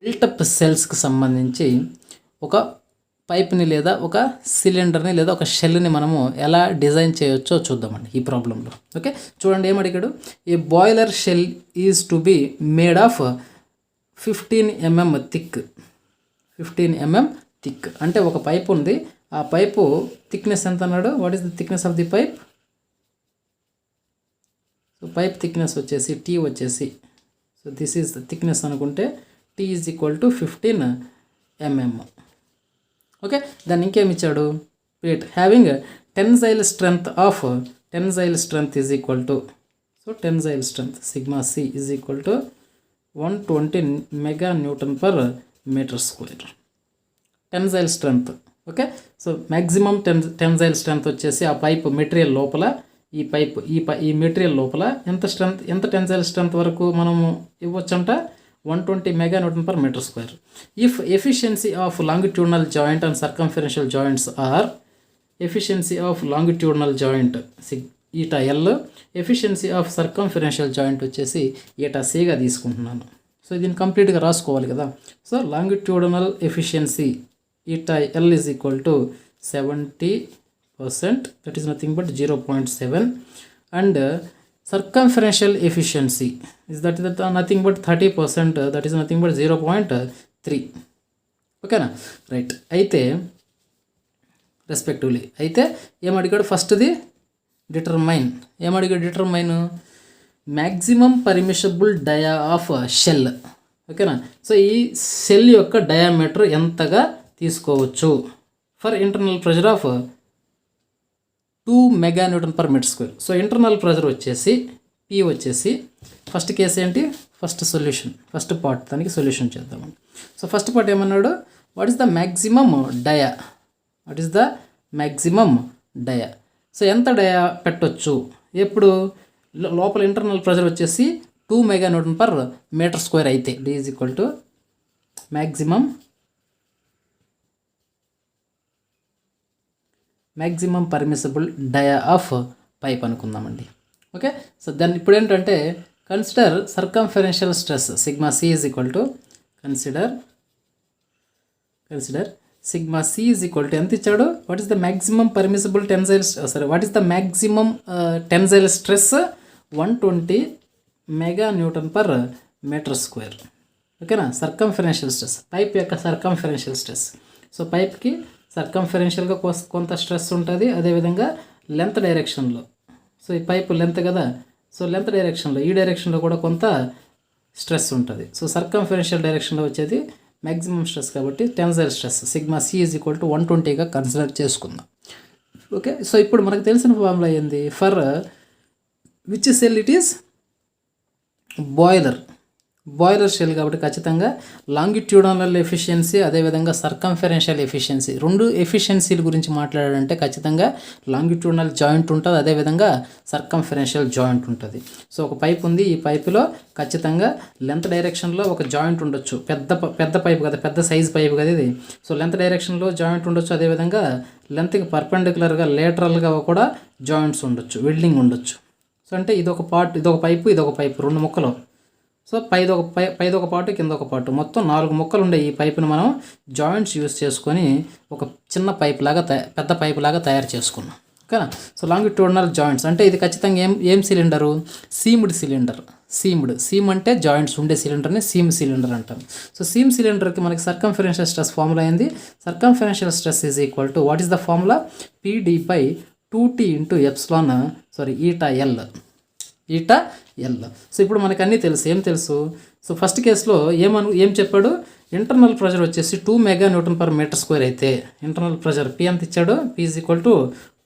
Built-up సెల్స్కి సంబంధించి ఒక పైప్ని లేదా ఒక సిలిండర్ని లేదా ఒక షెల్ని మనము ఎలా డిజైన్ చేయొచ్చో చూద్దామండి ఈ ప్రాబ్లంలో. ఓకే, చూడండి ఏమడిగాడు. A boiler shell is to be made of 15 mm thick. 15 mm thick అంటే ఒక పైప్ ఉంది, ఆ పైపు థిక్నెస్ ఎంత అన్నాడు? What is the thickness of the pipe? So pipe thickness వచ్చేసి టీ వచ్చేసి, so this is the thickness అనుకుంటే T is equal to 15 mm. Okay, దాన్ని ఇంకేమి ఇచ్చాడు? Plate having tensile strength is equal to, so tensile strength sigma C is equal to 120 MN/m². Tensile strength. Okay, so maximum tensile strength వచ్చేసి ఆ pipe material లోపల, ఈ material లోపల ఎంత tensile strength వరకు మనము ఇవ్వచ్చంట? 120 MN/m². If efficiency of longitudinal joint and circumferential joints are, efficiency of longitudinal joint eta L, efficiency of circumferential joint వచ్చేసి ఈటా సిగా తీసుకుంటున్నాను. సో దీన్ని కంప్లీట్గా రాసుకోవాలి కదా. So longitudinal efficiency eta L is equal to 70%, that is nothing but 0.7, and circumferential efficiency is that nothing but 30%, that is nothing but 0.3. ఓకేనా, right. అయితే respectively అయితే ఏమడిగాడు? ఫస్ట్ది determine. Determine maximum permissible dia of shell. ఓకేనా, so ఈ shell యొక్క diameter ఎంతగా తీసుకోవచ్చు for internal pressure of 2 MN/m². So internal pressure వచ్చేసి P వచ్చేసి, ఫస్ట్ కేసు ఏంటి? ఫస్ట్ సొల్యూషన్, ఫస్ట్ పార్ట్, దానికి సొల్యూషన్ చేద్దామండి. సో ఫస్ట్ పార్ట్ ఏమన్నాడు? What is the maximum dia? So ఎంత డయా పెట్టొచ్చు? ఎప్పుడు లోపల ఇంటర్నల్ ప్రెషర్ వచ్చేసి 2 MN/m² అయితే D is equal to maximum permissible dia of pipe అనుకుందామండి. ఓకే, సో దాన్ని ఇప్పుడు ఏంటంటే consider circumferential stress sigma C is equal to, consider sigma C is equal to ఎంత ఇచ్చాడు? What is the maximum permissible what is the maximum tensile stress? 120 MN/m². ఓకేనా, circumferential stress, pipe యొక్క circumferential stress. So పైప్కి సర్కంఫరెన్షియల్గా కొంత stress ఉంటుంది, అదేవిధంగా length డైరెక్షన్లో. సో ఈ పైపు లెంత్ కదా, సో లెంత్ డైరెక్షన్లో ఈ డైరెక్షన్లో కూడా కొంత స్ట్రెస్ ఉంటుంది. సో సర్కంఫరెన్షియల్ డైరెక్షన్లో వచ్చేది మ్యాక్సిమం స్ట్రెస్ కాబట్టి tensile stress sigma C is equal to 120గా కన్సిడర్ చేసుకుందాం. ఓకే, సో ఇప్పుడు మనకు తెలిసిన ఫార్ములా ఏంది? For which shell it is boiler shell కాబట్టి ఖచ్చితంగా లాంగిట్యూడినల్ ఎఫిషియన్సీ, అదేవిధంగా సర్కంఫరెన్షియల్ ఎఫిషియన్సీ, రెండు ఎఫిషియన్సీల గురించి మాట్లాడాలంటే ఖచ్చితంగా లాంగిట్యూడినల్ జాయింట్ ఉంటుంది, అదేవిధంగా సర్కంఫరెన్షియల్ జాయింట్ ఉంటుంది. సో ఒక పైప్ ఉంది, ఈ పైపులో ఖచ్చితంగా లెంత్ డైరెక్షన్లో ఒక జాయింట్ ఉండొచ్చు, పెద్ద పైపు కదా, పెద్ద సైజ్ పైపు కదా ఇది. సో లెంత్ డైరెక్షన్లో జాయింట్ ఉండొచ్చు, అదేవిధంగా లెంత్కి పర్పెండిక్యులర్గా లేటరల్గా కూడా జాయింట్స్ ఉండొచ్చు, వెల్డింగ్ ఉండొచ్చు. సో అంటే ఇదొక పైపు, రెండు ముక్కలు. సో పైదొక పార్టు, కింద ఒక పార్టు, మొత్తం 4 ముక్కలు ఉండే ఈ పైపుని మనం జాయింట్స్ యూస్ చేసుకొని ఒక చిన్న పైప్ లాగా పెద్ద పైపు లాగా తయారు చేసుకున్నాం. ఓకేనా, సో లాంగిట్యూడినల్ జాయింట్స్ అంటే ఇది ఖచ్చితంగా ఏం సిలిండరు? Seemed cylinder. సీమ్ అంటే జాయింట్స్ ఉండే సిలిండర్ని సీమ్ సిలిండర్ అంటాం. సో సీమ్ సిలిండర్కి మనకి సర్కంఫరెన్షియల్ స్ట్రెస్ ఫార్ములా అయింది. Circumferential stress is equal to what is the formula? PD/2T eta L. So ఇప్పుడు మనకు అన్నీ తెలుసు. ఏం తెలుసు? సో ఫస్ట్ కేసులో ఏం చెప్పాడు? ఇంటర్నల్ ప్రెషర్ వచ్చేసి 2 MN/m² అయితే ఇంటర్నల్ ప్రెషర్ P ఎంత ఇచ్చాడు? P is equal to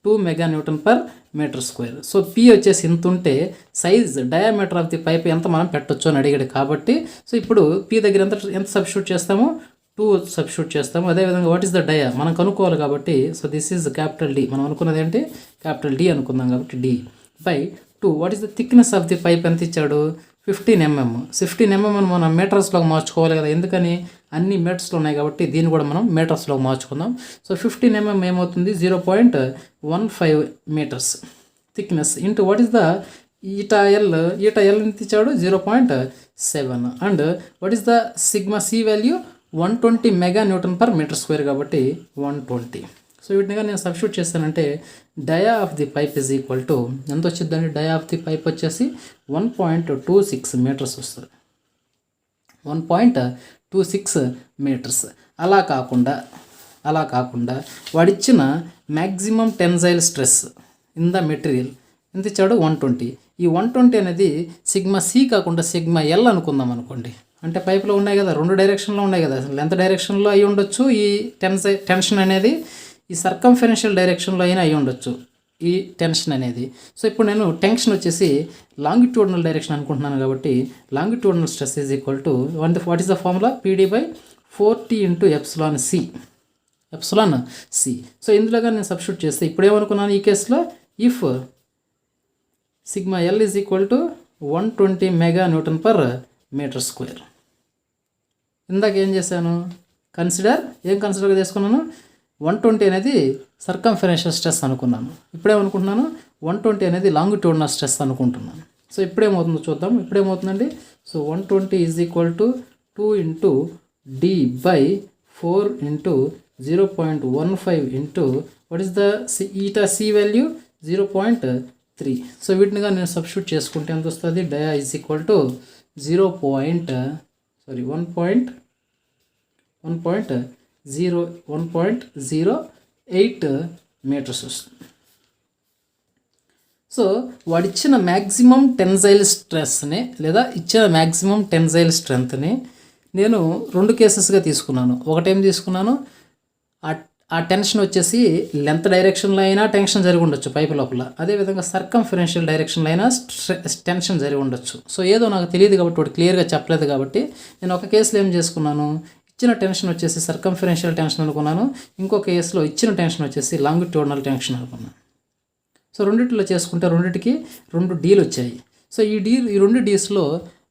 2 MN/m². So P వచ్చేసి ఇంత ఉంటే size diameter of the pipe ఎంత మనం పెట్టొచ్చు అని అడిగాడు కాబట్టి, సో ఇప్పుడు P దగ్గర ఎంత సబ్స్టిట్యూట్ చేస్తాము? 2 సబ్స్టిట్యూట్ చేస్తాము. అదేవిధంగా వాట్ ఈస్ ద డయా మనం కనుక్కోవాలి కాబట్టి, so this is capital D. మనం అనుకున్నది ఏంటి? క్యాపిటల్ D అనుకుందాం కాబట్టి D/2. What is the thickness of the pipe ఎంత ఇచ్చాడు? 15 mm. 15 mm అని మనం మీటర్స్లోకి మార్చుకోవాలి కదా, ఎందుకని అన్ని మీటర్స్లో ఉన్నాయి కాబట్టి దీన్ని కూడా మనం మీటర్స్లోకి మార్చుకుందాం. సో 15 mm ఏమవుతుంది? 0.15 metres thickness into what is the eta L ఎంత ఇచ్చాడు 0.7 and what is the sigma C value 120 mega newton per metre square కాబట్టి 120. సో వీటినిగా నేను సబ్స్టిట్యూట్ చేస్తానంటే dia of the pipe is equal to ఎంత వచ్చిందండి? డయా of the pipe వచ్చేసి 1.26 metres వస్తుంది. 1.26 మీటర్స్. అలా కాకుండా వాడిచ్చిన maximum tensile stress in the material ఎంత ఇచ్చాడు? 120. ఈ 120 అనేది సిగ్మా సి కాకుండా సిగ్మా ఎల్ అనుకుందాం అనుకోండి. అంటే పైపులో ఉన్నాయి కదా, 2 డైరెక్షన్లో ఉన్నాయి కదా, లెంత్ డైరెక్షన్లో అయి ఉండొచ్చు ఈ టెన్షన్ అనేది, ఈ సర్కంఫరెన్షియల్ డైరెక్షన్లో అయినా అయి ఉండొచ్చు ఈ టెన్షన్ అనేది. సో ఇప్పుడు నేను టెన్షన్ వచ్చేసి లాంగిట్యూడినల్ డైరెక్షన్ అనుకుంటున్నాను కాబట్టి longitudinal stress is equal to what is the formula? PD/4T × epsilon C. So ఇందులోగా నేను సబ్స్టిట్యూట్ చేస్తే ఇప్పుడు ఏమనుకున్నాను ఈ కేసులో? If sigma L is equal to 120 mega newton per metre square. ఇందాక ఏం చేశాను? కన్సిడర్ చేసుకున్నాను 120 అనేది సర్కంఫరెన్షియల్ స్ట్రెస్ అనుకున్నాను. ఇప్పుడేమనుకుంటున్నాను? 120 అనేది లాంగిట్యూడినల్ స్ట్రెస్ అనుకుంటున్నాను. సో ఇప్పుడేమవుతుందో చూద్దాం. ఇప్పుడేమవుతుందండి? So 120 is equal to 2 × D/4 × 0.15 into what is the eta C value 0.3. So వీటినిగా నేను సబ్స్టిట్యూట్ చేసుకుంటే ఎంత వస్తుంది? Dia is equal to 1.08 metres వస్తుంది. సో వాడిచ్చిన మ్యాక్సిమం టెన్జైల్ స్ట్రెస్ని లేదా ఇచ్చిన మ్యాక్సిమం టెన్జైల్ స్ట్రెంత్ని నేను 2 కేసెస్గా తీసుకున్నాను. ఒకటేం తీసుకున్నాను? ఆ టెన్షన్ వచ్చేసి లెంత్ డైరెక్షన్లో అయినా టెన్షన్ జరిగి ఉండొచ్చు పైపు లోపల, అదేవిధంగా సర్కంఫరెన్షియల్ డైరెక్షన్లో అయినా టెన్షన్ జరిగి ఉండొచ్చు. సో ఏదో నాకు తెలియదు కాబట్టి వాడు క్లియర్గా చెప్పలేదు కాబట్టి నేను ఒక కేసులో ఏం చేసుకున్నాను? ఇచ్చిన టెన్షన్ వచ్చేసి సర్కంఫరెన్షియల్ టెన్షన్ అనుకున్నాను, ఇంకో కేసులో ఇచ్చిన టెన్షన్ వచ్చేసి లాంగిట్యూడినల్ టెన్షన్ అనుకున్నాను. సో రెండిట్లో చేసుకుంటే రెండిటికి 2 డీలు వచ్చాయి. సో ఈ 2 డీస్లో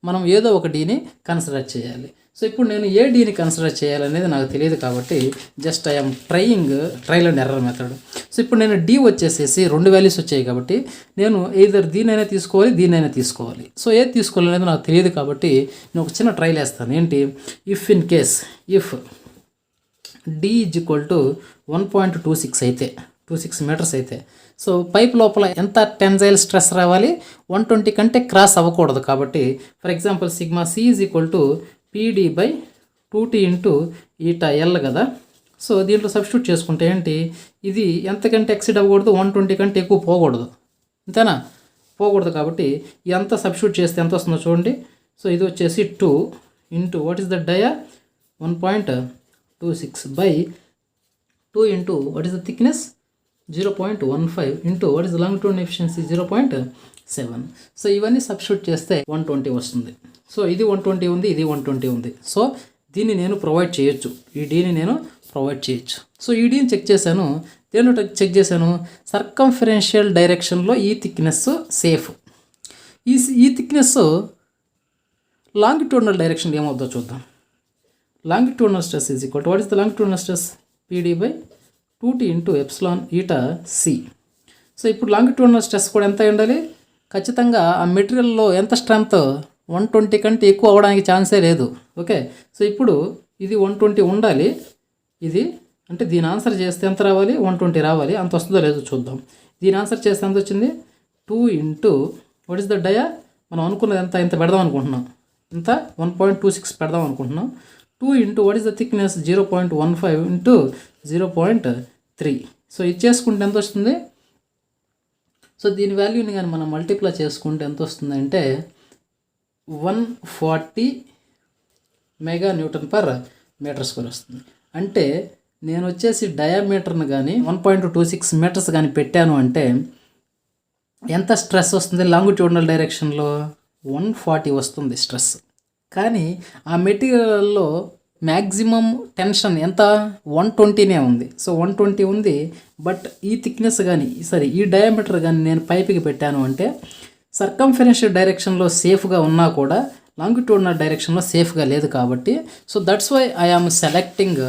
మనం ఏదో ఒక డీని కన్సిడర్ చేయాలి. సో ఇప్పుడు నేను ఏ డీని కన్సిడర్ చేయాలనేది నాకు తెలియదు కాబట్టి just I'm trial and error method. So ఇప్పుడు నేను డి వచ్చేసేసి 2 వాల్యూస్ వచ్చాయి కాబట్టి నేను ఎయిదర్ దీనైనా తీసుకోవాలి. సో ఏది తీసుకోవాలనేది నాకు తెలియదు కాబట్టి నేను ఒక చిన్న ట్రయల్ వేస్తాను. ఏంటి? If D is equal to 1.26 అయితే 26 మీటర్స్ అయితే సో పైప్ లోపల ఎంత టెన్జైల్ స్ట్రెస్ రావాలి? 120 కంటే క్రాస్ అవ్వకూడదు కాబట్టి for example sigma C is equal to PD/2T × eta L కదా. సో దీంట్లో సబ్స్టిట్యూట్ చేసుకుంటే ఏంటి? ఇది ఎంతకంటే ఎక్సిడ్ అవ్వకూడదు, 120 కంటే ఎక్కువ పోకూడదు, అంతేనా? పోకూడదు కాబట్టి ఎంత సబ్స్టిట్యూట్ చేస్తే ఎంత వస్తుందో చూడండి. సో ఇది వచ్చేసి 2 × what is the dia 1.26/2 × what is the thickness 0.15 × what is the longitudinal efficiency 0.7. So ఇవన్నీ సబ్స్టిట్యూట్ చేస్తే 120 వస్తుంది. సో ఇది 120 ఉంది, ఇది 120 ఉంది. సో దీన్ని నేను ప్రొవైడ్ చేయొచ్చు, ఈ డీని నేను ప్రొవైడ్ చేయొచ్చు. సో ఈ డీని చెక్ చేశాను. దేని చెక్ చేశాను? సర్కంఫరెన్షియల్ డైరెక్షన్లో ఈ థిక్నెస్ సేఫ్. ఈ థిక్నెస్ లాంగిట్యూడినల్ డైరెక్షన్ ఏమవుతుందో చూద్దాం. Longitudinal stress is equal to what is the longitudinal stress? PD/2T × epsilon eta C. So ఇప్పుడు లాంగిట్యూడినల్ స్ట్రెస్ కూడా ఎంత ఉండాలి? ఖచ్చితంగా ఆ మెటీరియల్లో ఎంత స్ట్రెంత్ 120 కంటే ఎక్కువ అవ్వడానికి ఛాన్సే లేదు. ఓకే. సో ఇప్పుడు ఇది 120 ఉండాలి. ఇది అంటే దీని ఆన్సర్ చేస్తే ఎంత రావాలి? 120 రావాలి. అంత వస్తుందో లేదో చూద్దాం. దీని ఆన్సర్ చేస్తే ఎంత వచ్చింది? 2 × వాట్ ఈస్ ద డయా? మనం అనుకున్నది ఎంత పెడదాం అనుకుంటున్నాం, ఎంత 1.26 పెడదాం అనుకుంటున్నాం. 2 × what is the thickness 0.15 × 0.3. So ఇది చేసుకుంటే ఎంత వస్తుంది? సో దీని వాల్యూని కానీ మనం మల్టిప్లై చేసుకుంటే ఎంత వస్తుంది అంటే 140 mega newton per metre square వస్తుంది. అంటే నేను వచ్చేసి డయామీటర్ని కానీ 1.26 మీటర్స్ కానీ పెట్టాను అంటే ఎంత స్ట్రెస్ వస్తుంది? లాంగిట్యూడినల్ డైరెక్షన్లో 140 వస్తుంది స్ట్రెస్. కానీ ఆ మెటీరియల్లో మ్యాక్సిమం టెన్షన్ ఎంత? 120నే ఉంది. సో 120 ఉంది. బట్ ఈ థిక్నెస్ కానీ ఈ డయామీటర్ కానీ నేను పైపుకి పెట్టాను అంటే సర్కంఫరెన్షియల్ డైరెక్షన్లో సేఫ్గా ఉన్నా కూడా లాంగిట్యూడినల్ డైరెక్షన్లో సేఫ్గా లేదు కాబట్టి so that's why I am selecting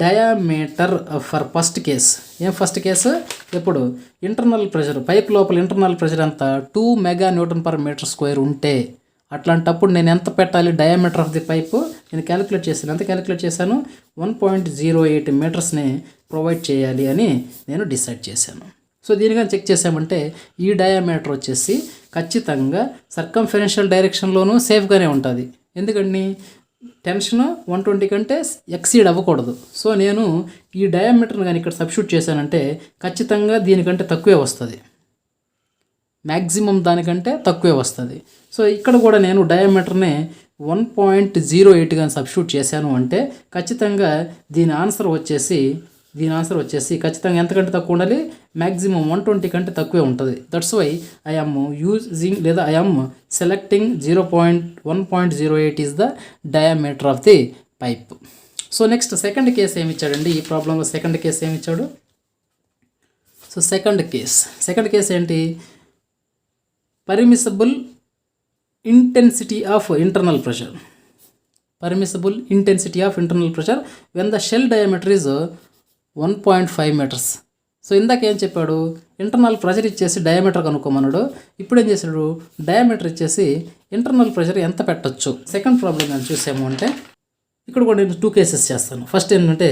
diameter for first case. ఏం ఫస్ట్ కేసు? ఇప్పుడు ఇంటర్నల్ ప్రెషర్ పైప్ లోపల ఇంటర్నల్ ప్రెషర్ ఎంత 2 MN/m² ఉంటే అట్లాంటప్పుడు నేను ఎంత పెట్టాలి? డయామీటర్ ఆఫ్ ది పైపు నేను క్యాలిక్యులేట్ చేశాను. ఎంత క్యాలిక్యులేట్ చేశాను? 1.08 మీటర్స్ని ప్రొవైడ్ చేయాలి అని నేను డిసైడ్ చేశాను. సో దీనిగా చెక్ చేసామంటే ఈ డయామీటర్ వచ్చేసి ఖచ్చితంగా సర్కంఫరెన్షియల్ డైరెక్షన్లోనూ సేఫ్గానే ఉంటుంది. ఎందుకంటే టెన్షన్ 120 కంటే ఎక్సీడ్ అవ్వకూడదు. సో నేను ఈ డయామీటర్ని కానీ ఇక్కడ సబ్స్టిట్యూట్ చేశానంటే ఖచ్చితంగా దీనికంటే తక్కువే వస్తుంది, మ్యాక్సిమం దానికంటే తక్కువే వస్తుంది. సో ఇక్కడ కూడా నేను డయామీటర్ని 1.08 కానీ సబ్స్టిట్యూట్ చేశాను అంటే ఖచ్చితంగా దీని ఆన్సర్ వచ్చేసి ఖచ్చితంగా ఎంతకంటే తక్కువ ఉండాలి? మ్యాక్సిమం 120 కంటే తక్కువే ఉంటుంది. That's why I am using లేదా I am selecting 1.08 is the diameter of the pipe. So next second case ఏమి ఇచ్చాడండి? ఈ ప్రాబ్లంలో సెకండ్ కేసు ఏమి ఇచ్చాడు? సో సెకండ్ కేస్ ఏంటి? Permissible intensity of internal pressure when the shell diameter is 1.5 meters. So ఇందాక ఏం చెప్పాడు? ఇంటర్నల్ ప్రెషర్ ఇచ్చేసి డయామీటర్ కనుక్కోమన్నాడు. ఇప్పుడు ఏం చేశాడు? డయామీటర్ ఇచ్చేసి ఇంటర్నల్ ప్రెషర్ ఎంత పెట్టచ్చు. సెకండ్ ప్రాబ్లం నేను చూసాము అంటే ఇక్కడ కూడా నేను 2 కేసెస్ చేస్తాను. ఫస్ట్ ఏంటంటే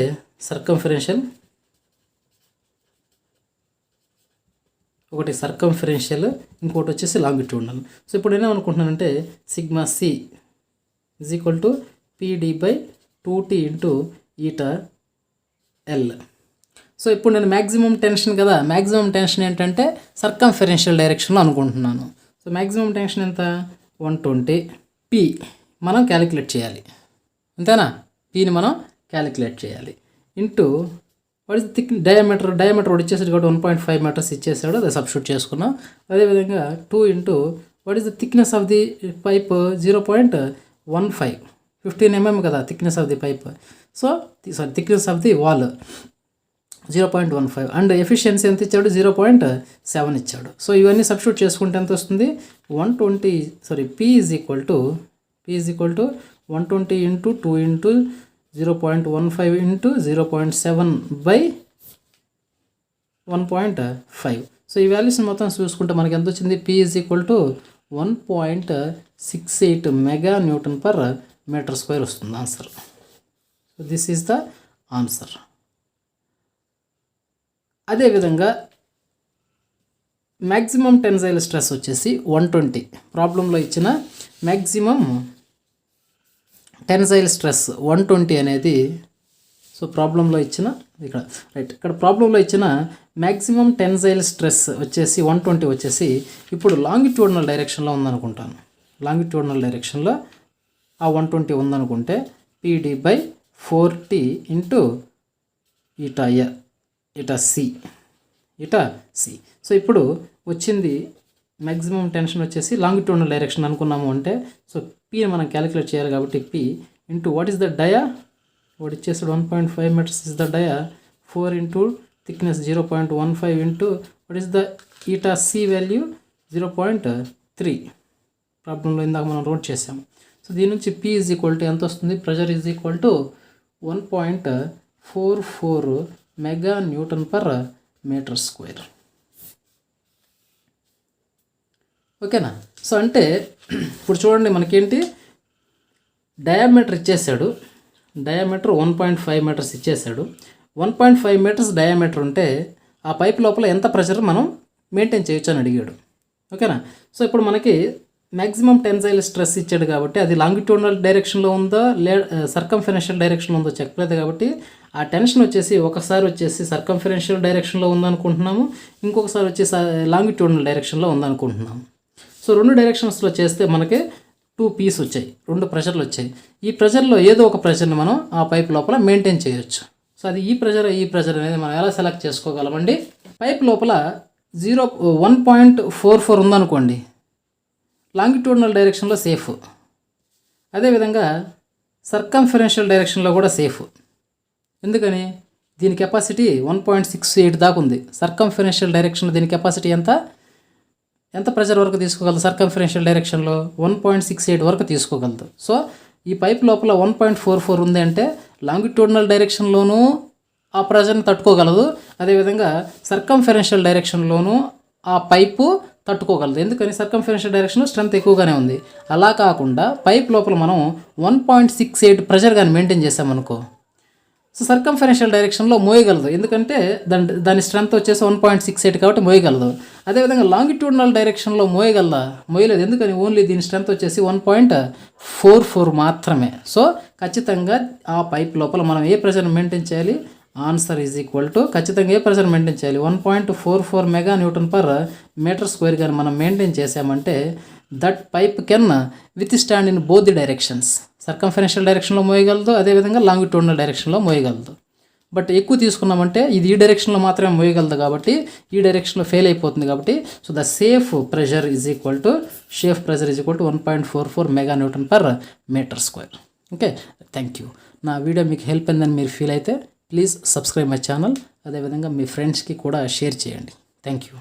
సర్కంఫరెన్షియల్, ఒకటి సర్కంఫరెన్షియల్, ఇంకోటి వచ్చేసి లాంగిట్యూడినల్. సో ఇప్పుడు నేనేమనుకుంటున్నానంటే sigma C is equal to PD/2T into eta L. So ఇప్పుడు నేను మ్యాక్సిమం టెన్షన్ కదా, మ్యాక్సిమం టెన్షన్ ఏంటంటే సర్కంఫరెన్షియల్ డైరెక్షన్లో అనుకుంటున్నాను. సో మ్యాక్సిమం టెన్షన్ ఎంత? 120. పి మనం క్యాలిక్యులేట్ చేయాలి, అంతేనా? పిని మనం క్యాలిక్యులేట్ చేయాలి into what is thick diameter వాడు ఇచ్చేసాడు కాబట్టి 1.5 మీటర్స్ ఇచ్చేసాడు, అది సబ్స్టిట్యూట్ చేసుకున్నాం. అదేవిధంగా 2 into what is the thickness of the pipe? 0.15, 15 mm కదా thickness of the pipe. So thickness of the wall 0.15 and efficiency ఎంత ఇచ్చాడు? 0.7 ఇచ్చాడు. సో ఇవన్నీ సబ్స్టిట్యూట్ చేసుకుంటే ఎంత వస్తుంది? 120 P is equal to 120 into 2 into 0.15 into 0.7/1.5. So ఈ వాల్యూస్ మొత్తం చూసుకుంటే మనకి ఎంత వచ్చింది? P is equal to 1.68 MN/m² వస్తుంది answer. So this is the answer. అదేవిధంగా మ్యాక్సిమం టెన్సైల్ స్ట్రెస్ వచ్చేసి 120. ప్రాబ్లంలో ఇచ్చిన మ్యాక్సిమం టెన్సైల్ స్ట్రెస్ 120 అనేది, సో ప్రాబ్లంలో ఇచ్చిన ఇక్కడ ప్రాబ్లంలో ఇచ్చిన మ్యాక్సిమం టెన్సైల్ స్ట్రెస్ వచ్చేసి 120 వచ్చేసి ఇప్పుడు లాంగిట్యూడినల్ డైరెక్షన్లో ఉందనుకుంటాను. లాంగిట్యూడినల్ డైరెక్షన్లో ఆ 120 ఉందనుకుంటే PD/4T into eta C. So ఇప్పుడు వచ్చింది మ్యాక్సిమం టెన్షన్ వచ్చేసి లాంగిట్యూడినల్ డైరెక్షన్ అనుకున్నాము అంటే సో పీని మనం క్యాలిక్యులేట్ చేయాలి కాబట్టి P into what is the dia? What ఇచ్చేసాడు? 1.5 metres is the dia. 4 into thickness 0.15 into what is the eta C value? 0.3. ప్రాబ్లంలో ఇందాక మనం నోట్ చేసాము. సో దీని నుంచి P ఈజ్ ఈక్వల్ టు ఎంత వస్తుంది? Pressure is equal to 1.44 MN/m². ఓకేనా? సో అంటే ఇప్పుడు చూడండి మనకేంటి, డయామీటర్ ఇచ్చేసాడు, డయామీటర్ 1.5 మీటర్స్ ఇచ్చేసాడు. 1.5 మీటర్స్ డయామీటర్ ఉంటే ఆ పైప్ లోపల ఎంత ప్రెషర్ మనం మెయింటైన్ చేయొచ్చు అని అడిగాడు. ఓకేనా? సో ఇప్పుడు మనకి మ్యాక్సిమం టెన్సైల్ స్ట్రెస్ ఇచ్చాడు కాబట్టి అది లాంగిట్యూడినల్ డైరెక్షన్లో ఉందో సర్కంఫరెన్షియల్ డైరెక్షన్లో ఉందో చెప్పలేదు కాబట్టి ఆ టెన్షన్ వచ్చేసి ఒకసారి వచ్చేసి సర్కంఫరెన్షియల్ డైరెక్షన్లో ఉందనుకుంటున్నాము, ఇంకొకసారి వచ్చేసి లాంగిట్యూడినల్ డైరెక్షన్లో ఉందనుకుంటున్నాము. సో 2 డైరెక్షన్స్లో చేస్తే మనకి 2 P's వచ్చాయి, 2 ప్రెషర్లు వచ్చాయి. ఈ ప్రెషర్లో ఏదో ఒక ప్రెషర్ని మనం ఆ పైప్ లోపల మెయింటైన్ చేయొచ్చు. సో అది ఈ ప్రెషర్ అనేది మనం ఎలా సెలెక్ట్ చేసుకోగలమండి? పైప్ లోపల 1.44 ఉందనుకోండి, లాంగిట్యూడినల్ డైరెక్షన్లో సేఫ్. అదేవిధంగా సర్కంఫరెన్షియల్ డైరెక్షన్లో కూడా సేఫ్. ఎందుకని? దీని కెపాసిటీ 1.68 దాకా ఉంది. సర్కంఫరెన్షియల్ డైరెక్షన్లో దీని కెపాసిటీ ఎంత? ఎంత ప్రెషర్ వరకు తీసుకోగలదు సర్కంఫరెన్షియల్ డైరెక్షన్లో 1.68 వరకు తీసుకోగలదు. సో ఈ పైప్ లోపల 1.44 ఉంది అంటే లాంగిట్యూడినల్ డైరెక్షన్లోనూ ఆ ప్రెషర్ని తట్టుకోగలదు, అదేవిధంగా సర్కంఫరెన్షియల్ డైరెక్షన్లోనూ ఆ పైపు తట్టుకోగలదు. ఎందుకని సర్కంఫరెన్షియల్ డైరెక్షన్లో స్ట్రెంత్ ఎక్కువగానే ఉంది. అలా కాకుండా పైప్ లోపల మనం 1.68 ప్రెషర్ కానీ మెయింటైన్ చేసామనుకో, సో సర్కంఫరెన్షియల్ డైరెక్షన్లో మోయగలదు. ఎందుకంటే దాని స్ట్రెంత్ వచ్చేసి 1.68 కాబట్టి మోయగలదు. అదేవిధంగా లాంగిట్యూడినల్ డైరెక్షన్లో మోయలేదు. ఎందుకని ఓన్లీ దీని స్ట్రెంత్ వచ్చేసి 1.44 మాత్రమే. సో ఖచ్చితంగా ఆ పైప్ లోపల మనం ఏ ప్రెషర్ మెయింటైన్ చేయాలి? ఆన్సర్ ఈజ్ ఈక్వల్ టు ఖచ్చితంగా ఏ ప్రెషర్ మెయింటైన్ చేయాలి? 1.44 mega newton per metre square కానీ మనం మెయింటైన్ చేసామంటే that pipe can withstand in both the directions. Circumferential డైరెక్షన్లో మోయగలదు, అదేవిధంగా లాంగిట్యూడినల్ డైరెక్షన్లో మోయగలదు. బట్ ఎక్కువ తీసుకున్నామంటే ఇది ఈ డైరెక్షన్లో మాత్రమే మోయగలదు కాబట్టి ఈ డైరెక్షన్లో ఫెయిల్ అయిపోతుంది. కాబట్టి so the safe pressure is equal to 1.44 mega newton per metre square. Okay, thank you. నా వీడియో మీకు హెల్ప్ అయిందని మీరు ఫీల్ అయితే ప్లీజ్ సబ్స్క్రైబ్ మై ఛానల్, అదేవిధంగా మీ ఫ్రెండ్స్కి కూడా షేర్ చేయండి. Thank you.